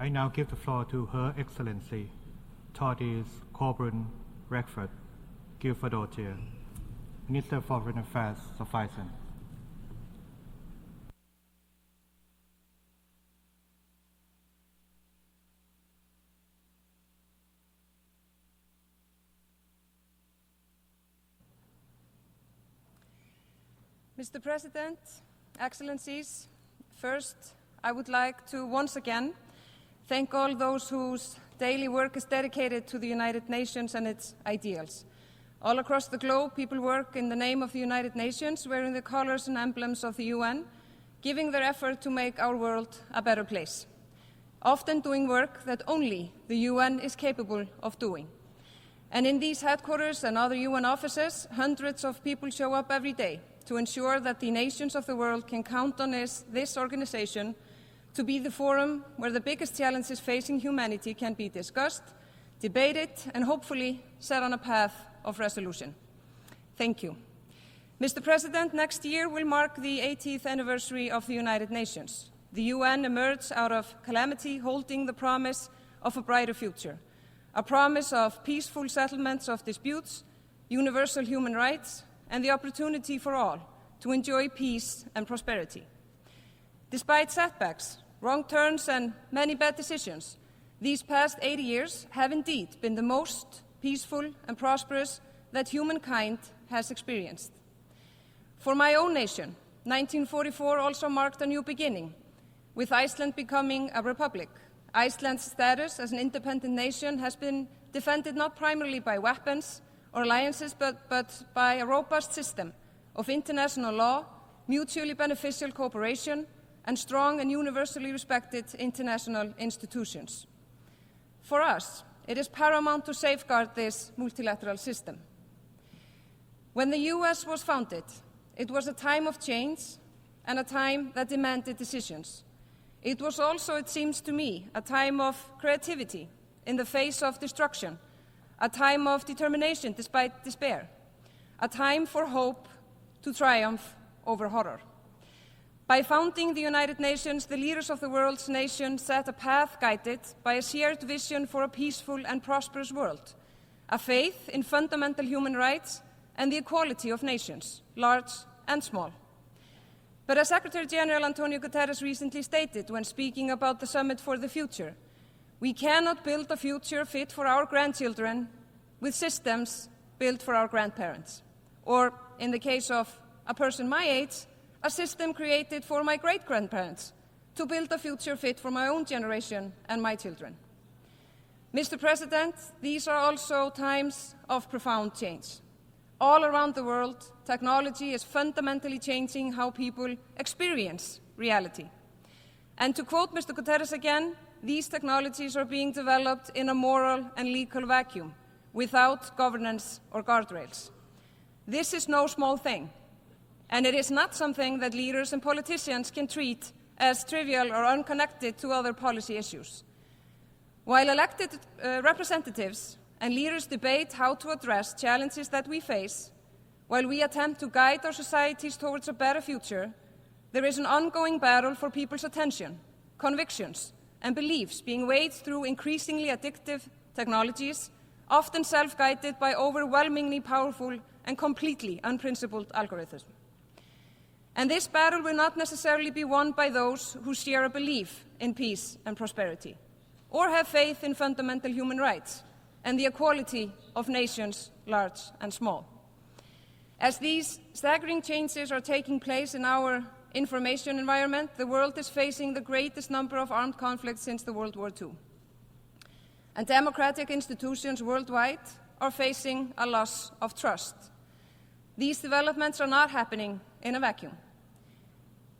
I now give the floor to Her Excellency, Tordis Coburn Redford Guilfordottir, Minister for Foreign Affairs of Iceland. Mr. President, Excellencies, first I would like to once again thank all those whose daily work is dedicated to the United Nations and its ideals. All across the globe, people work in the name of the United Nations, wearing the colors and emblems of the UN, giving their effort to make our world a better place, often doing work that only the UN is capable of doing. And in these headquarters and other UN offices, hundreds of people show up every day to ensure that the nations of the world can count on this organization to be the forum where the biggest challenges facing humanity can be discussed, debated, and hopefully set on a path of resolution. Thank you. Mr. President, next year will mark the 80th anniversary of the United Nations. The UN emerged out of calamity holding the promise of a brighter future, a promise of peaceful settlements of disputes, universal human rights, and the opportunity for all to enjoy peace and prosperity. Despite setbacks, wrong turns, and many bad decisions, these past 80 years have indeed been the most peaceful and prosperous that humankind has experienced. For my own nation, 1944 also marked a new beginning, with Iceland becoming a republic. Iceland's status as an independent nation has been defended not primarily by weapons or alliances, but by a robust system of international law, mutually beneficial cooperation, and strong and universally respected international institutions. For us, it is paramount to safeguard this multilateral system. When the US was founded, it was a time of change and a time that demanded decisions. It was also, it seems to me, a time of creativity in the face of destruction, a time of determination despite despair, a time for hope to triumph over horror. By founding the United Nations, the leaders of the world's nations set a path guided by a shared vision for a peaceful and prosperous world, a faith in fundamental human rights and the equality of nations, large and small. But as Secretary General Antonio Guterres recently stated when speaking about the Summit for the Future, we cannot build a future fit for our grandchildren with systems built for our grandparents, or, in the case of a person my age, a system created for my great-grandparents to build a future fit for my own generation and my children. Mr. President, these are also times of profound change. All around the world, technology is fundamentally changing how people experience reality. And to quote Mr. Guterres again, these technologies are being developed in a moral and legal vacuum, without governance or guardrails. This is no small thing, and it is not something that leaders and politicians can treat as trivial or unconnected to other policy issues. While elected representatives and leaders debate how to address challenges that we face, while we attempt to guide our societies towards a better future, there is an ongoing battle for people's attention, convictions, and beliefs being weighed through increasingly addictive technologies, often self-guided by overwhelmingly powerful and completely unprincipled algorithms. And this battle will not necessarily be won by those who share a belief in peace and prosperity, or have faith in fundamental human rights and the equality of nations, large and small. As these staggering changes are taking place in our information environment, the world is facing the greatest number of armed conflicts since the World War II. And democratic institutions worldwide are facing a loss of trust. These developments are not happening in a vacuum.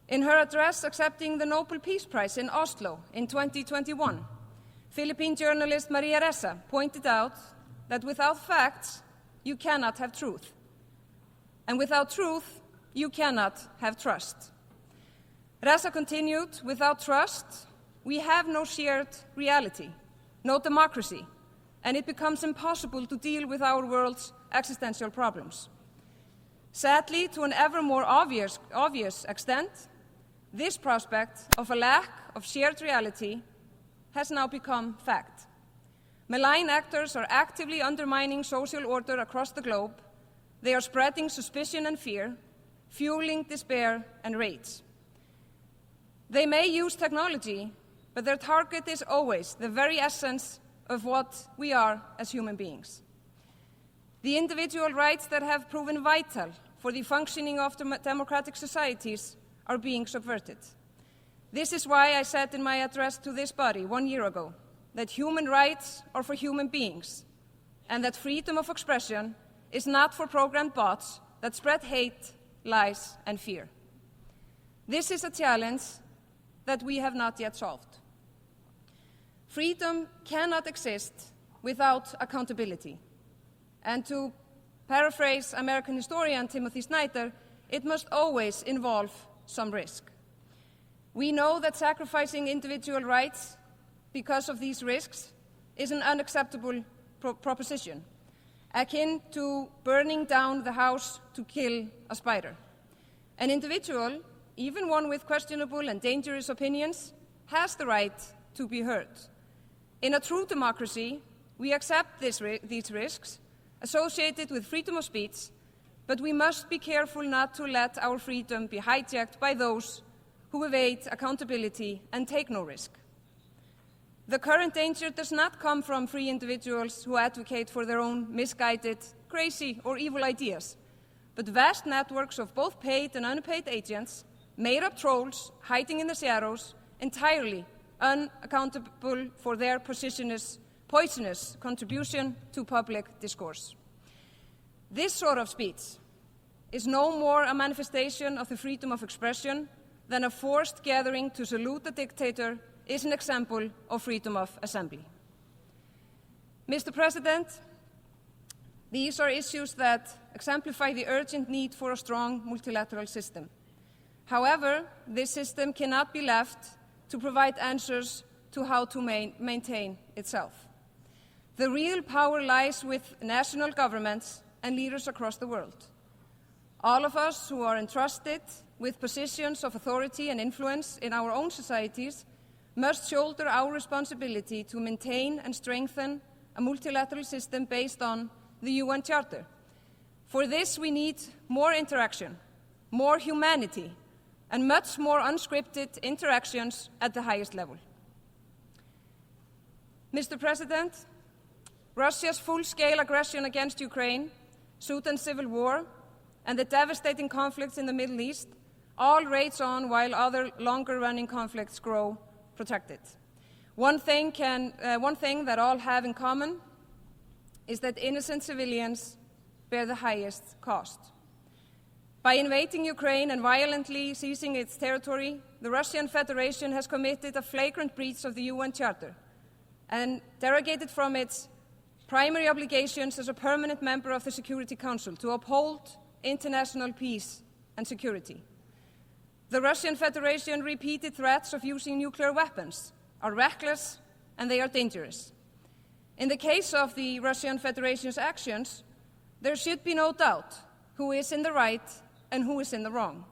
In her address accepting the Nobel Peace Prize in Oslo in 2021, Philippine journalist Maria Ressa pointed out that without facts, you cannot have truth. And without truth, you cannot have trust. Ressa continued, without trust, we have no shared reality, no democracy, and it becomes impossible to deal with our world's existential problems. Sadly, to an ever more obvious extent, this prospect of a lack of shared reality has now become fact. Malign actors are actively undermining social order across the globe. They are spreading suspicion and fear, fueling despair and rage. They may use technology, but their target is always the very essence of what we are as human beings. The individual rights that have proven vital for the functioning of democratic societies are being subverted. This is why I said in my address to this body 1 year ago that human rights are for human beings and that freedom of expression is not for programmed bots that spread hate, lies, and fear. This is a challenge that we have not yet solved. Freedom cannot exist without accountability. And to paraphrase American historian Timothy Snyder, it must always involve some risk. We know that sacrificing individual rights because of these risks is an unacceptable proposition, akin to burning down the house to kill a spider. An individual, even one with questionable and dangerous opinions, has the right to be heard. In a true democracy, we accept these risks associated with freedom of speech, but we must be careful not to let our freedom be hijacked by those who evade accountability and take no risk. The current danger does not come from free individuals who advocate for their own misguided, crazy, or evil ideas, but vast networks of both paid and unpaid agents, made-up trolls hiding in the shadows, entirely unaccountable for their poisonous contribution to public discourse. This sort of speech is no more a manifestation of the freedom of expression than a forced gathering to salute a dictator is an example of freedom of assembly. Mr. President, these are issues that exemplify the urgent need for a strong multilateral system. However, this system cannot be left to provide answers to how to maintain itself. The real power lies with national governments and leaders across the world. All of us who are entrusted with positions of authority and influence in our own societies must shoulder our responsibility to maintain and strengthen a multilateral system based on the UN Charter. For this, we need more interaction, more humanity, and much more unscripted interactions at the highest level. Mr. President, Russia's full-scale aggression against Ukraine, Sudan's civil war, and the devastating conflicts in the Middle East all rage on while other longer-running conflicts grow protracted. One thing that all have in common is that innocent civilians bear the highest cost. By invading Ukraine and violently seizing its territory, the Russian Federation has committed a flagrant breach of the UN Charter and derogated from its primary obligations as a permanent member of the Security Council to uphold international peace and security. The Russian Federation repeated threats of using nuclear weapons are reckless and they are dangerous. In the case of the Russian Federation's actions, there should be no doubt who is in the right and who is in the wrong.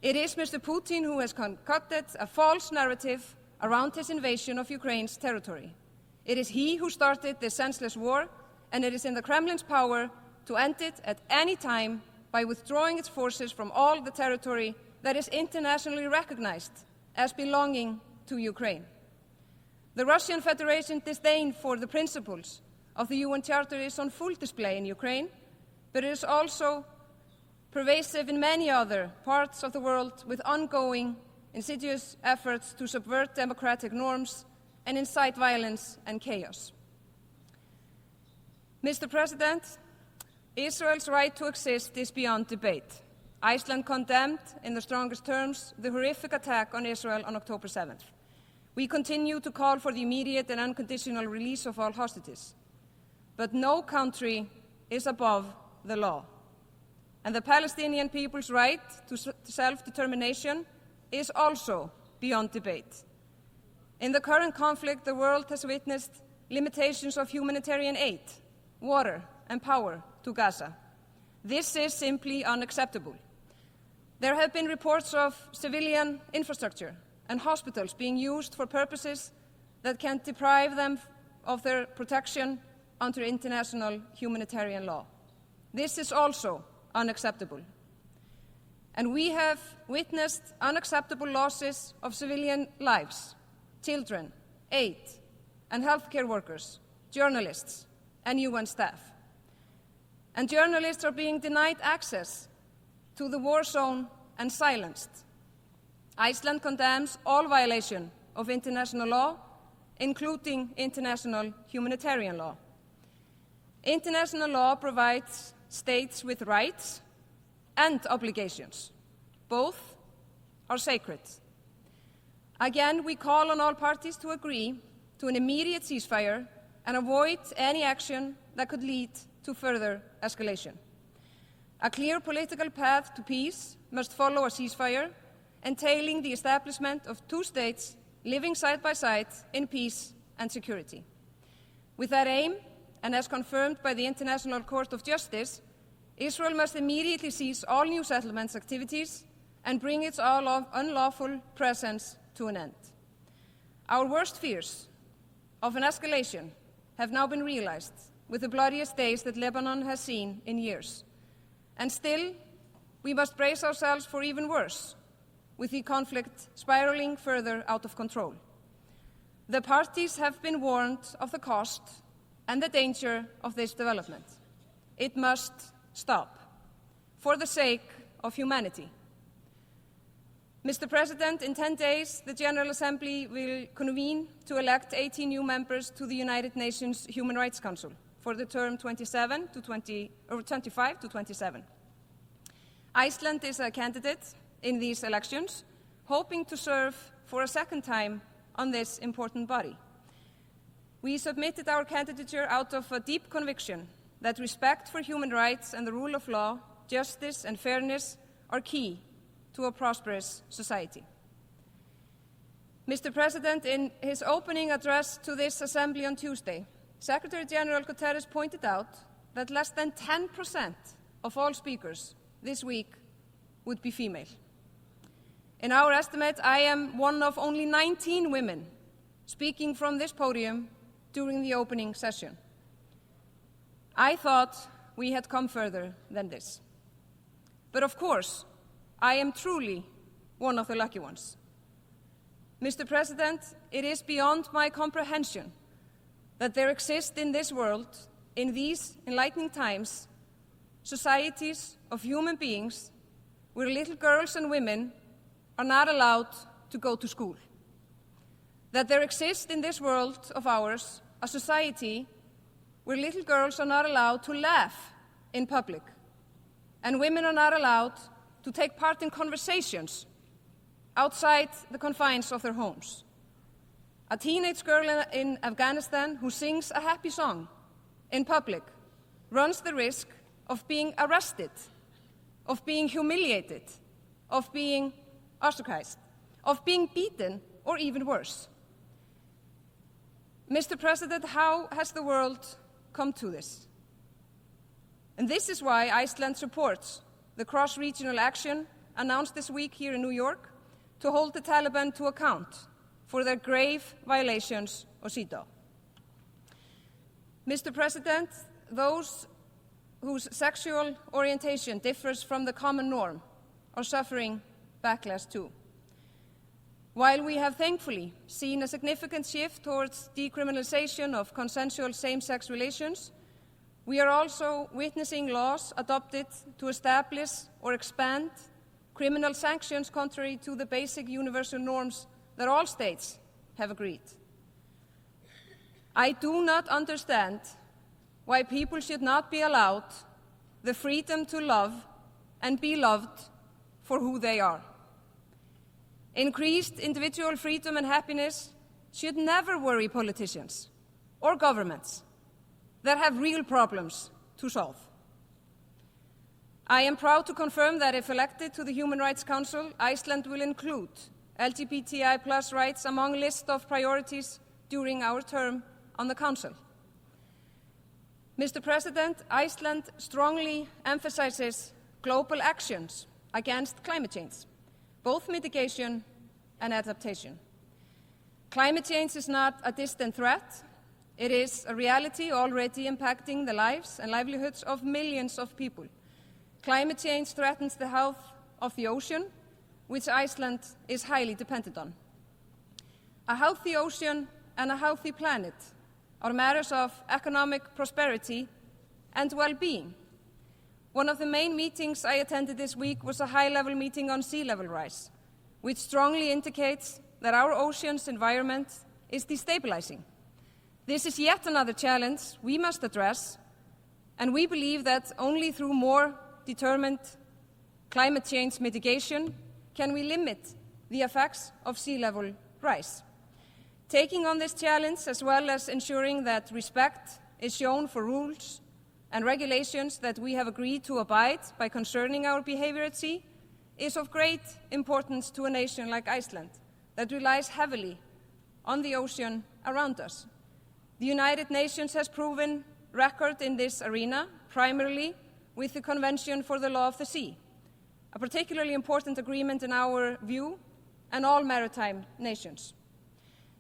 It is Mr. Putin who has concocted a false narrative around his invasion of Ukraine's territory. It is he who started this senseless war, and it is in the Kremlin's power to end it at any time by withdrawing its forces from all the territory that is internationally recognized as belonging to Ukraine. The Russian Federation's disdain for the principles of the UN Charter is on full display in Ukraine, but it is also pervasive in many other parts of the world with ongoing, insidious efforts to subvert democratic norms and incite violence and chaos. Mr. President, Israel's right to exist is beyond debate. Iceland condemned in the strongest terms the horrific attack on Israel on October 7th. We continue to call for the immediate and unconditional release of all hostages. But no country is above the law. And the Palestinian people's right to self-determination is also beyond debate. In the current conflict, the world has witnessed limitations of humanitarian aid, water, and power to Gaza. This is simply unacceptable. There have been reports of civilian infrastructure and hospitals being used for purposes that can deprive them of their protection under international humanitarian law. This is also unacceptable. And we have witnessed unacceptable losses of civilian lives, children, aid, and healthcare workers, journalists, and UN staff. And journalists are being denied access to the war zone and silenced. Iceland condemns all violation of international law, including international humanitarian law. International law provides states with rights and obligations. Both are sacred. Again, we call on all parties to agree to an immediate ceasefire and avoid any action that could lead to further escalation. A clear political path to peace must follow a ceasefire, entailing the establishment of two states living side by side in peace and security. With that aim, and as confirmed by the International Court of Justice, Israel must immediately cease all new settlements activities and bring its unlawful presence to an end. Our worst fears of an escalation have now been realized with the bloodiest days that Lebanon has seen in years. And still, we must brace ourselves for even worse, with the conflict spiraling further out of control. The parties have been warned of the cost and the danger of this development. It must stop, for the sake of humanity. Mr. President, in 10 days, the General Assembly will convene to elect 18 new members to the United Nations Human Rights Council for the term 25 to 27. Iceland is a candidate in these elections, hoping to serve for a second time on this important body. We submitted our candidature out of a deep conviction that respect for human rights and the rule of law, justice and fairness are key to a prosperous society. Mr. President, in his opening address to this Assembly on Tuesday, Secretary General Guterres pointed out that less than 10% of all speakers this week would be female. In our estimate, I am one of only 19 women speaking from this podium during the opening session. I thought we had come further than this. But of course, I am truly one of the lucky ones. Mr. President, it is beyond my comprehension that there exist in this world, in these enlightening times, societies of human beings where little girls and women are not allowed to go to school. That there exists in this world of ours a society where little girls are not allowed to laugh in public, and women are not allowed to take part in conversations outside the confines of their homes. A teenage girl in Afghanistan who sings a happy song in public runs the risk of being arrested, of being humiliated, of being ostracized, of being beaten, or even worse. Mr. President, how has the world come to this? And this is why Iceland supports the cross-regional action announced this week here in New York to hold the Taliban to account for their grave violations of CEDAW. Mr. President, those whose sexual orientation differs from the common norm are suffering backlash too. While we have thankfully seen a significant shift towards decriminalization of consensual same-sex relations, we are also witnessing laws adopted to establish or expand criminal sanctions contrary to the basic universal norms that all states have agreed. I do not understand why people should not be allowed the freedom to love and be loved for who they are. Increased individual freedom and happiness should never worry politicians or governments that have real problems to solve. I am proud to confirm that if elected to the Human Rights Council, Iceland will include LGBTI+ rights among a list of priorities during our term on the Council. Mr. President, Iceland strongly emphasizes global actions against climate change, both mitigation and adaptation. Climate change is not a distant threat. It is a reality already impacting the lives and livelihoods of millions of people. Climate change threatens the health of the ocean, which Iceland is highly dependent on. A healthy ocean and a healthy planet are matters of economic prosperity and well-being. One of the main meetings I attended this week was a high-level meeting on sea level rise, which strongly indicates that our ocean's environment is destabilizing. This is yet another challenge we must address, and we believe that only through more determined climate change mitigation can we limit the effects of sea level rise. Taking on this challenge, as well as ensuring that respect is shown for rules and regulations that we have agreed to abide by concerning our behavior at sea, is of great importance to a nation like Iceland that relies heavily on the ocean around us. The United Nations has proven record in this arena, primarily with the Convention for the Law of the Sea, a particularly important agreement in our view and all maritime nations.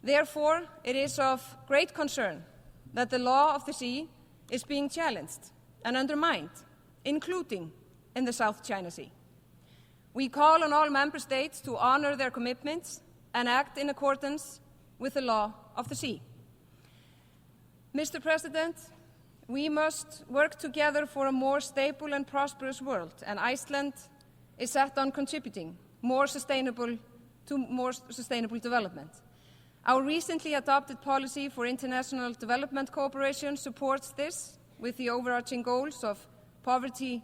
Therefore, it is of great concern that the law of the sea is being challenged and undermined, including in the South China Sea. We call on all member states to honor their commitments and act in accordance with the law of the sea. Mr. President, we must work together for a more stable and prosperous world, and Iceland is set on contributing to more sustainable development. Our recently adopted policy for international development cooperation supports this with the overarching goals of poverty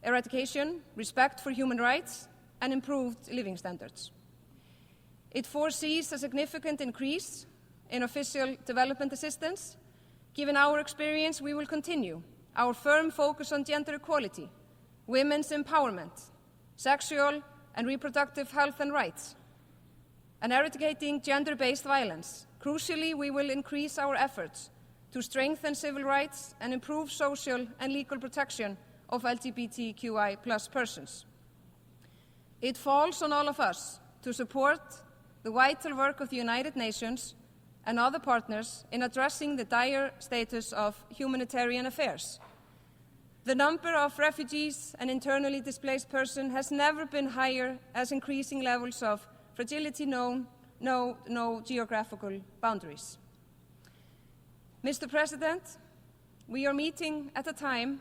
eradication, respect for human rights, and improved living standards. It foresees a significant increase in official development assistance. Given our experience, we will continue our firm focus on gender equality, women's empowerment, sexual and reproductive health and rights, and eradicating gender-based violence. Crucially, we will increase our efforts to strengthen civil rights and improve social and legal protection of LGBTQI+ persons. It falls on all of us to support the vital work of the United Nations and other partners in addressing the dire status of humanitarian affairs. The number of refugees and internally displaced persons has never been higher, as increasing levels of fragility know no geographical boundaries. Mr. President, we are meeting at a time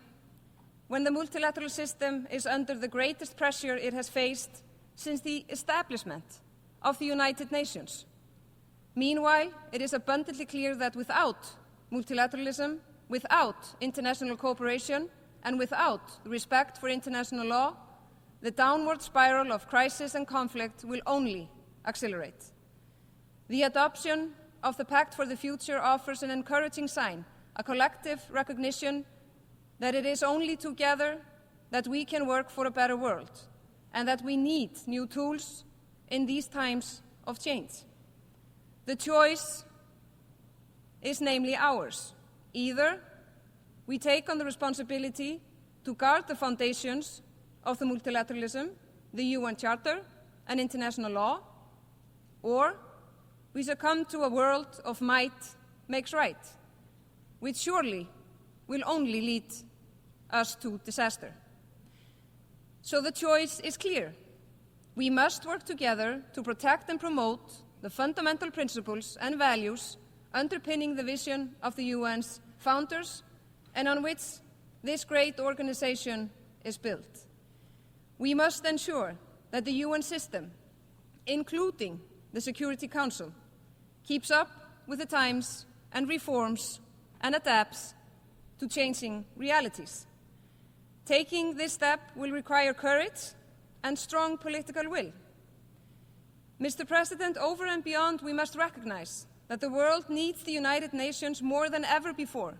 when the multilateral system is under the greatest pressure it has faced since the establishment of the United Nations. Meanwhile, it is abundantly clear that without multilateralism, without international cooperation, and without respect for international law, the downward spiral of crisis and conflict will only accelerate. The adoption of the Pact for the Future offers an encouraging sign, a collective recognition that it is only together that we can work for a better world, and that we need new tools in these times of change. The choice is namely ours. Either we take on the responsibility to guard the foundations of the multilateralism, the UN Charter, and international law, or we succumb to a world of might makes right, which surely will only lead us to disaster. So the choice is clear. We must work together to protect and promote the fundamental principles and values underpinning the vision of the UN's founders and on which this great organization is built. We must ensure that the UN system, including the Security Council, keeps up with the times and reforms and adapts to changing realities. Taking this step will require courage and strong political will. Mr. President, over and beyond, we must recognize that the world needs the United Nations more than ever before,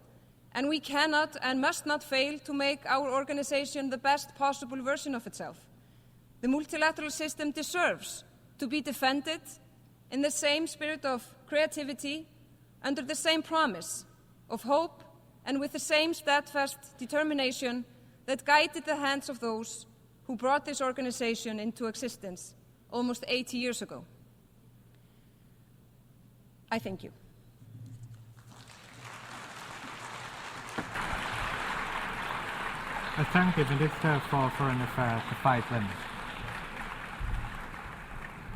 and we cannot and must not fail to make our organization the best possible version of itself. The multilateral system deserves to be defended in the same spirit of creativity, under the same promise of hope, and with the same steadfast determination that guided the hands of those who brought this organization into existence almost 80 years ago. I thank you. I thank the Minister for Foreign Affairs of Iceland.